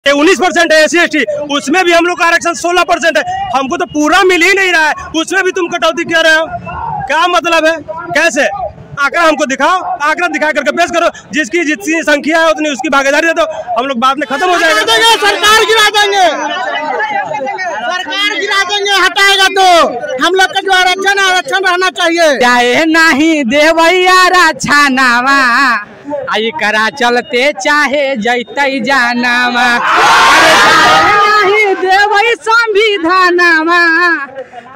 19% है SC ST, उसमें भी हम लोग का आरक्षण 16% है। हमको तो पूरा मिल ही नहीं रहा है, उसमें भी तुम कटौती कर रहे हो, क्या मतलब है? कैसे? आंकड़ा हमको दिखाओ, आंकड़ा दिखा करके पेश करो, जिसकी जितनी संख्या है उतनी उसकी भागीदारी दे दो, हम लोग बाद में खत्म हो जाएगा। सरकार गिरा देंगे, सरकार गिरा देंगे, हटाएगा तो हम लोग का जो आरक्षण रहना चाहिए। चाहे नहीं देवैया रक्षा नामा आई करा चलते चाहे जैते जानामा, नहीं देवै संविधानमा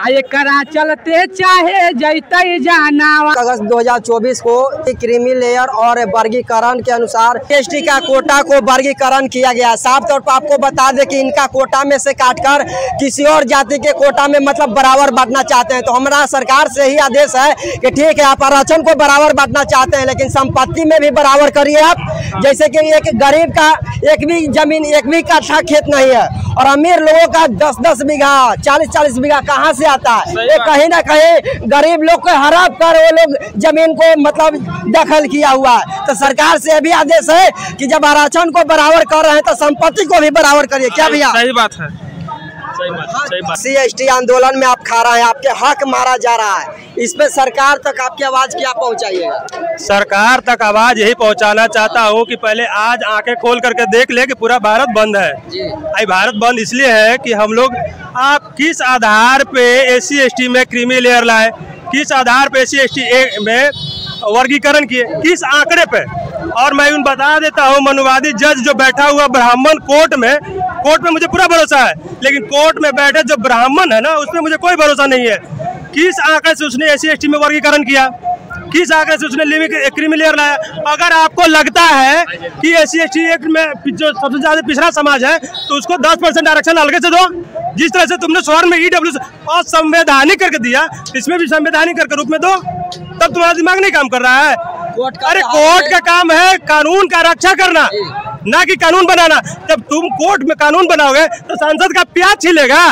आई करा चलते चाहे जैते जानामा। अगस्त 2024 को क्रीमी लेयर और वर्गीकरण के अनुसार ST का कोटा को वर्गीकरण किया गया। साफ तौर पर आपको बता दें कि इनका कोटा में से काटकर किसी और जाति के कोटा में मतलब बराबर बांटना चाहते हैं। तो हमारा सरकार से ही आदेश है कि ठीक है, आप आरक्षण को बराबर बांटना चाहते हैं, लेकिन संपत्ति में भी बराबर करिए आप। जैसे कि एक गरीब का एक भी जमीन, एक भी कट्ठा खेत नहीं है, और अमीर लोगों का 10-10 बीघा 40-40 बीघा कहाँ से आता है? ये कहीं ना कहीं गरीब लोग को हड़प कर वो लोग जमीन को मतलब दखल किया हुआ है। तो सरकार से भी आदेश है कि जब आरक्षण को बराबर कर रहे हैं तो संपत्ति को भी बराबर करिए। क्या भैया? सही बात है, सही बात। SC ST आंदोलन में आप खा रहे हैं, आपके हक मारा जा रहा है, इस पे सरकार तक आपकी आवाज क्या पहुंचाइएगा? सरकार तक आवाज यही पहुंचाना चाहता हूं कि पहले आज आंखें खोल करके देख ले कि पूरा भारत बंद है। भाई भारत बंद इसलिए है कि हम लोग, आप किस आधार पे SC ST में क्रीमी लेयर लाए, किस आधार पे SC ST में वर्गीकरण किए, किस आंकड़े पे? और मैं उन बता देता हूं, मनुवादी जज जो बैठा हुआ ब्राह्मण कोर्ट में मुझे पूरा भरोसा है, लेकिन कोर्ट में बैठे जो ब्राह्मण है ना, उसमें मुझे कोई भरोसा नहीं है। किस आंकड़े से उसने SC ST में वर्गीकरण किया, किस आंकड़े से उसने क्रीमी लेयर लाया? अगर आपको लगता है कि SC ST एक में जो सबसे ज्यादा पिछड़ा समाज है तो उसको 10% आरक्षण अलग से दो, जिस तरह से तुमने स्वर्ण में EWS और संवैधानिक करके दिया, इसमें भी संवैधानिक करके रूप में दो, तब तुम्हारा दिमाग नहीं काम कर रहा है। अरे कोर्ट का काम है कानून का रक्षा करना, ना कि कानून बनाना। जब तुम कोर्ट में कानून बनाओगे तो सांसद का प्याज छिलेगा,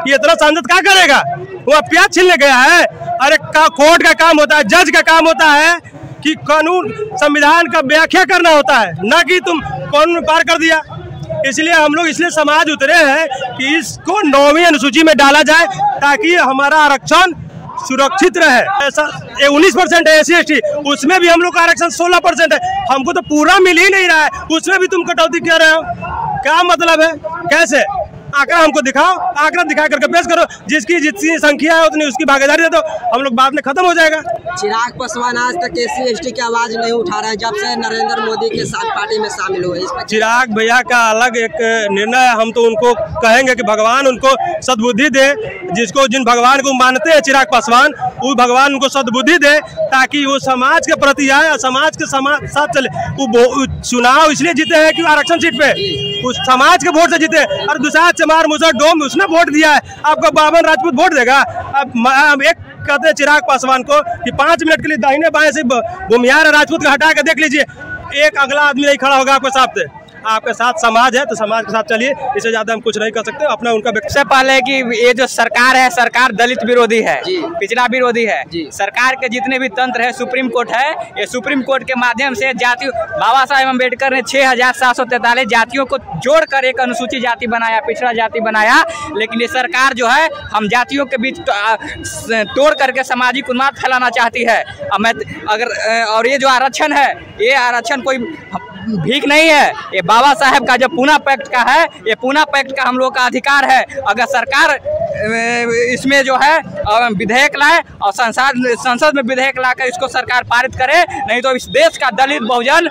ये इतना सांसद क्या करेगा? वो प्याज छीलने गया है? अरे कोर्ट का काम होता है, जज का काम होता है कि कानून संविधान का व्याख्या करना होता है, ना कि तुम कानून पार कर दिया। इसलिए हम लोग इसलिए समाज उतरे हैं कि इसको 9वीं अनुसूची में डाला जाए ताकि हमारा आरक्षण सुरक्षित रहे। ऐसा 19% है SC ST, उसमें भी हम लोग का आरक्षण 16% है। हमको तो पूरा मिल ही नहीं रहा है, उसमें भी तुम कटौती कर रहे हो, क्या मतलब है? कैसे? आंकड़ा हमको दिखाओ, आंकड़ा दिखा करके पेश करो, जिसकी जितनी संख्या है उतनी उसकी भागीदारी दे दो, हम लोग बाद में खत्म हो जाएगा। चिराग पासवान आज तक SC ST की आवाज नहीं उठा रहे हैं जब से नरेंद्र मोदी के साथ पार्टी में शामिल हुए। चिराग भैया का अलग एक निर्णय है, हम तो उनको कहेंगे कि भगवान उनको सद्बुद्धि दे, जिन भगवान को मानते हैं चिराग पासवान, वो भगवान उनको सद्बुद्धि दे ताकि वो समाज के प्रति आए और समाज के साथ चले। वो चुनाव इसलिए जीते हैं कि आरक्षण सीट पे उस समाज के वोट से जीते, और दूसरा चमार मुसर डोम उसने वोट दिया है, आपको बावन राजपूत वोट देगा। अब एक कहते हैं चिराग पासवान को कि 5 मिनट के लिए दाहिने बाएं से भूमिहार राजपूत को हटा के देख लीजिए, एक अगला आदमी नहीं खड़ा होगा आपके साथ। आपके साथ समाज है तो समाज के साथ चलिए, इससे ज्यादा हम कुछ नहीं कर सकते। अपना उनका सबसे पहले कि ये जो सरकार है, सरकार दलित विरोधी है, पिछड़ा विरोधी है। सरकार के जितने भी तंत्र है, सुप्रीम कोर्ट है, ये सुप्रीम कोर्ट के माध्यम से जाति, बाबा साहेब अम्बेडकर ने 6743 जातियों को जोड़कर एक अनुसूचित जाति बनाया, पिछड़ा जाति बनाया। लेकिन ये सरकार जो है हम जातियों के बीच तोड़ करके सामाजिक उन्माद फैलाना चाहती है। और ये जो आरक्षण है, ये आरक्षण कोई भीख नहीं है, ये बाबा साहेब का जो पूना पैक्ट का है, ये पूना पैक्ट का हम लोग का अधिकार है। अगर सरकार इसमें जो है विधेयक लाए और संसद में विधेयक लाकर इसको सरकार पारित करे, नहीं तो इस देश का दलित बहुजन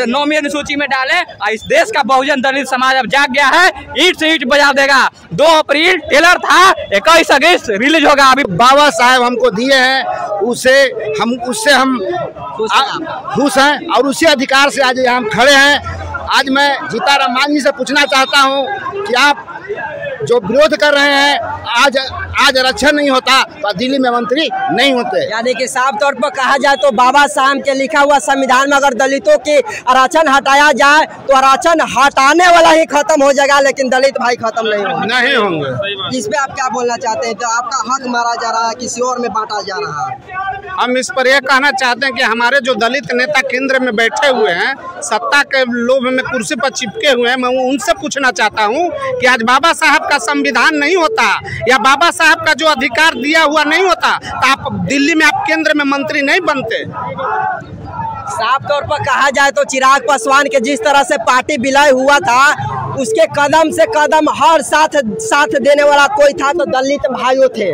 9वीं अनुसूची में डाले और इस देश का बहुजन दलित समाज अब जाग गया है, ईंट से ईंट बजा देगा। 2 अप्रैल ट्रेलर था, 21 अगस्त रिलीज होगा। अभी बाबा साहेब हमको दिए हैं, उससे हम खुश हैं और उसी अधिकार से आज हम खड़े हैं। आज मैं जीताराम मांझी से पूछना चाहता हूं कि आप जो विरोध कर रहे हैं, आज आरक्षण नहीं होता तो दिल्ली में मंत्री नहीं होते। यानी कि साफ तौर पर कहा जाए तो बाबा साहब के लिखा हुआ संविधान में अगर दलितों की आरक्षण हटाया जाए तो आरक्षण हटाने वाला ही खत्म हो जाएगा, लेकिन दलित भाई खत्म नहीं होंगे। इस पे आप क्या बोलना चाहते हैं? तो आपका हक मारा जा रहा है, किसी और में बांटा जा रहा है। हम इस पर यह कहना चाहते हैं कि हमारे जो दलित नेता केंद्र में बैठे हुए हैं, सत्ता के लोभ में कुर्सी पर चिपके हुए हैं, मैं उनसे पूछना चाहता हूं कि आज बाबा साहब का संविधान नहीं होता या बाबा साहब का जो अधिकार दिया हुआ नहीं होता तो आप दिल्ली में आप केंद्र में मंत्री नहीं बनते। साफ तौर पर कहा जाए तो चिराग पासवान के जिस तरह से पार्टी विलय हुआ था, उसके कदम से कदम हर साथ देने वाला कोई था तो दलित भाइयों थे।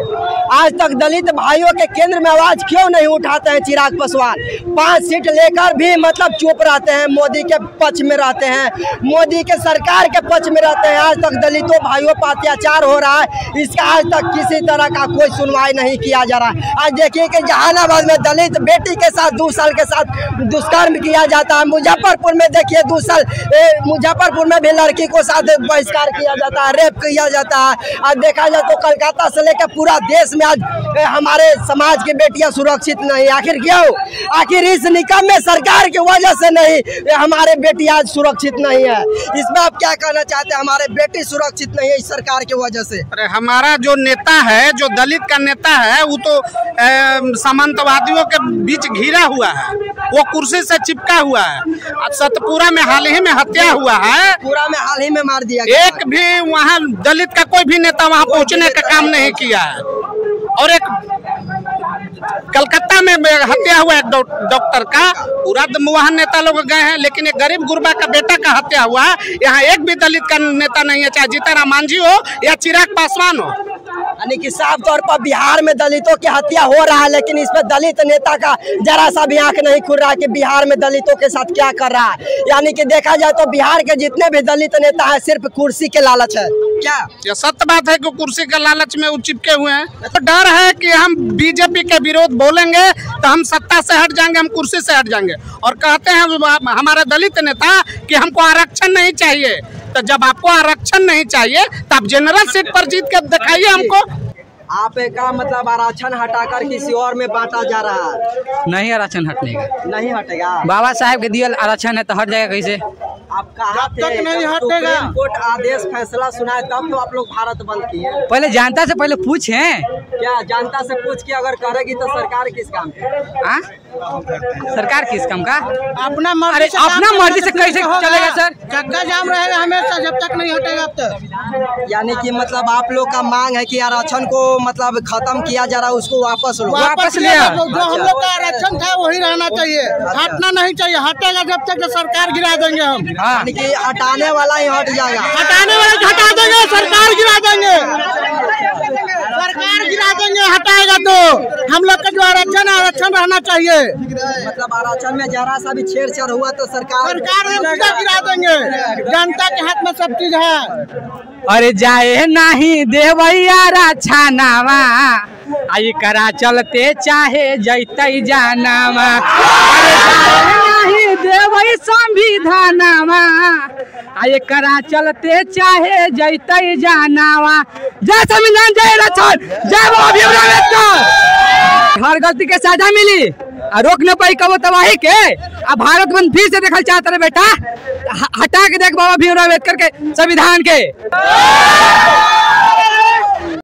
आज तक दलित भाइयों के केंद्र में आवाज क्यों नहीं उठाते हैं चिराग पासवान? 5 सीट लेकर भी मतलब चुप रहते हैं, मोदी के पक्ष में रहते हैं, मोदी के सरकार के पक्ष में रहते हैं। आज तक दलितों भाइयों पर अत्याचार हो रहा है, इसका आज तक किसी तरह का कोई सुनवाई नहीं किया जा रहा है। आज देखिए कि जहानाबाद में दलित बेटी के साथ 2 साल के साथ दुष्कर्म किया जाता है। मुजफ्फरपुर में देखिए 2 साल मुजफ्फरपुर में भी लड़की को साथ बहिष्कार किया जाता है, रेप किया जाता है। आज देखा जाए तो कोलकाता से लेकर पूरा देश में आज हमारे समाज की बेटियां सुरक्षित नहीं। आखिर क्यों? आखिर इस निकम्मे सरकार की वजह से नहीं हमारे बेटी आज सुरक्षित नहीं है। इसमें आप क्या कहना चाहते हैं? हमारे बेटी सुरक्षित नहीं है इस सरकार की वजह से। अरे हमारा जो नेता है, जो दलित का नेता है, वो तो सामंतवादियों के बीच घिरा हुआ है, वो कुर्सी से चिपका हुआ है। सतपुरा में हाल ही में हत्या हुआ है, पूरा में हाल ही में मार दिया गया। एक भी वहाँ दलित का कोई भी नेता वहाँ पहुँचने का काम नहीं किया है। और एक कलकत्ता में हत्या हुआ है डॉक्टर का, पूरा वहाँ नेता लोग गए हैं, लेकिन एक गरीब गुरबा का बेटा का हत्या हुआ है, यहाँ एक भी दलित का नेता नहीं है, चाहे जीतनराम मांझी हो या चिराग पासवान हो। यानी कि साफ तौर पर बिहार में दलितों की हत्या हो रहा है, लेकिन इस पर दलित नेता का जरा सा भी आंख नहीं खुल रहा है कि बिहार में दलितों के साथ क्या कर रहा है। यानी कि देखा जाए तो बिहार के जितने भी दलित नेता है सिर्फ कुर्सी के लालच है। क्या यह सत्य बात है कि कुर्सी के लालच में वो चिपके हुए हैं? तो डर है कि हम बीजेपी के विरोध बोलेंगे तो हम सत्ता से हट जाएंगे, हम कुर्सी से हट जाएंगे। और कहते हैं हमारे दलित नेता कि हमको आरक्षण नहीं चाहिए। तो जब आपको आरक्षण नहीं चाहिए तो आप जनरल सीट पर जीत के दिखाइए हमको। आप का मतलब आरक्षण हटाकर किसी और में बांटा जा रहा है? नहीं आरक्षण हटने का, नहीं हटेगा। बाबा साहब के दियल आरक्षण है तो हट जाएगा कैसे? आप कहा थे नहीं हटेगा। सुप्रीम कोर्ट आदेश फैसला सुनाए तब तो आप लोग भारत बंद किए। पहले जनता से पहले पूछें। क्या जनता से पूछ के अगर करेगी तो सरकार किस काम की? सरकार किस काम का? अपना अरे अपना मर्जी से कैसे चलेगा सर? चक्का जाम रहेगा हमेशा जब तक नहीं हटेगा अब तक। यानी कि मतलब आप लोग का मांग है कि आरक्षण को मतलब खत्म किया जा रहा है, उसको वापस लिया। जो हम लोग का आरक्षण था वही रहना चाहिए, हटना नहीं चाहिए। हटेगा जब तक सरकार गिरा देंगे हम। यानी कि हटाने वाला ही हट जाएगा। हटाने वाला हटा देंगे, सरकार गिरा देंगे, सरकार गिरा देंगे। हटाएगा तो हम लोग का जो आरक्षण रहना चाहिए। मतलब आरक्षण में जरा सा भी छेड़छाड़ हुआ तो सरकार गिरा देंगे। जनता के हाथ में सब चीज है। अरे जाए नहीं देवैया रक्षानावा, आई करा चलते चाहे जैते जानावा। अरे जाए नहीं देवै संविधानावा, आई करा चलते चाहे जैते जानावा। जय संविधान, जय आरक्षण, जय बाबा भीमराव अम्बेडकर। हर गलती के सजा मिली, रोक न पाई कबो तबाही के। अब भारत बंद फिर से देखल चाहता रहे बेटा, हटा के देख बाबा भीमराव अम्बेडकर के संविधान के।